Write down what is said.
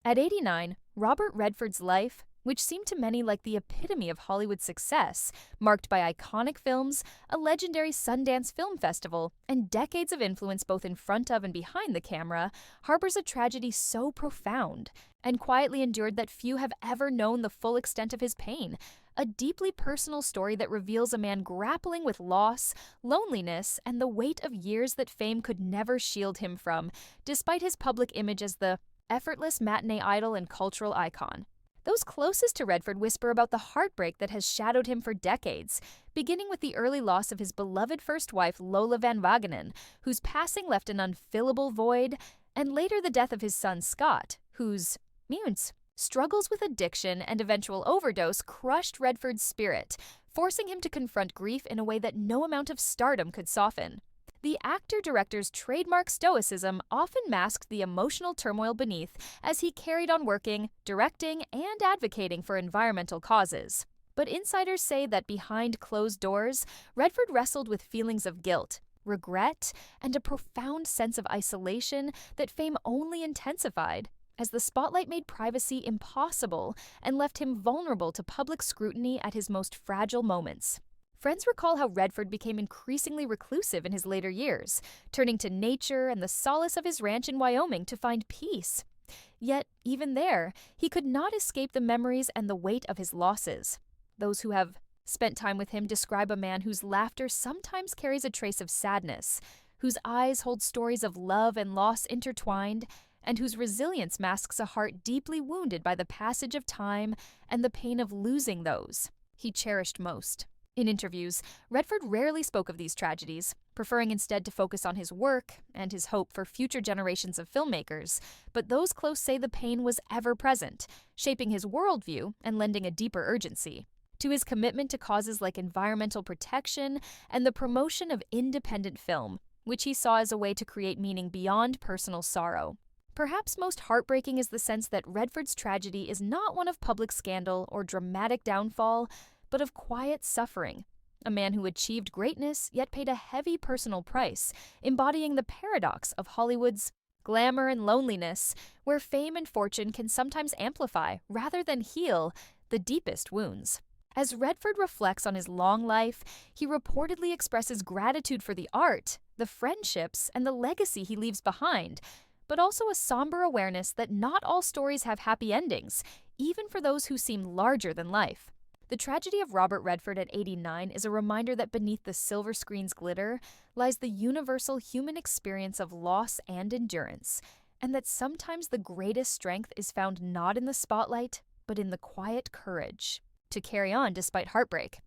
At 89, Robert Redford's life, which seemed to many like the epitome of Hollywood success, marked by iconic films, a legendary Sundance Film Festival, and decades of influence both in front of and behind the camera, harbors a tragedy so profound and quietly endured that few have ever known the full extent of his pain. A deeply personal story that reveals a man grappling with loss, loneliness, and the weight of years that fame could never shield him from, despite his public image as the effortless matinee idol and cultural icon. Those closest to Redford whisper about the heartbreak that has shadowed him for decades, beginning with the early loss of his beloved first wife, Lola Van Wagenen, whose passing left an unfillable void, and later the death of his son, Scott, whose mutes struggles with addiction and eventual overdose crushed Redford's spirit, forcing him to confront grief in a way that no amount of stardom could soften. The actor-director's trademark stoicism often masked the emotional turmoil beneath as he carried on working, directing, and advocating for environmental causes. But insiders say that behind closed doors, Redford wrestled with feelings of guilt, regret, and a profound sense of isolation that fame only intensified, as the spotlight made privacy impossible and left him vulnerable to public scrutiny at his most fragile moments. Friends recall how Redford became increasingly reclusive in his later years, turning to nature and the solace of his ranch in Wyoming to find peace. Yet, even there, he could not escape the memories and the weight of his losses. Those who have spent time with him describe a man whose laughter sometimes carries a trace of sadness, whose eyes hold stories of love and loss intertwined, and whose resilience masks a heart deeply wounded by the passage of time and the pain of losing those he cherished most. In interviews, Redford rarely spoke of these tragedies, preferring instead to focus on his work and his hope for future generations of filmmakers, but those close say the pain was ever present, shaping his worldview and lending a deeper urgency to his commitment to causes like environmental protection and the promotion of independent film, which he saw as a way to create meaning beyond personal sorrow. Perhaps most heartbreaking is the sense that Redford's tragedy is not one of public scandal or dramatic downfall, but of quiet suffering. A man who achieved greatness yet paid a heavy personal price, embodying the paradox of Hollywood's glamour and loneliness, where fame and fortune can sometimes amplify, rather than heal, the deepest wounds. As Redford reflects on his long life, he reportedly expresses gratitude for the art, the friendships, and the legacy he leaves behind, but also a somber awareness that not all stories have happy endings, even for those who seem larger than life. The tragedy of Robert Redford at 89 is a reminder that beneath the silver screen's glitter lies the universal human experience of loss and endurance, and that sometimes the greatest strength is found not in the spotlight, but in the quiet courage to carry on despite heartbreak.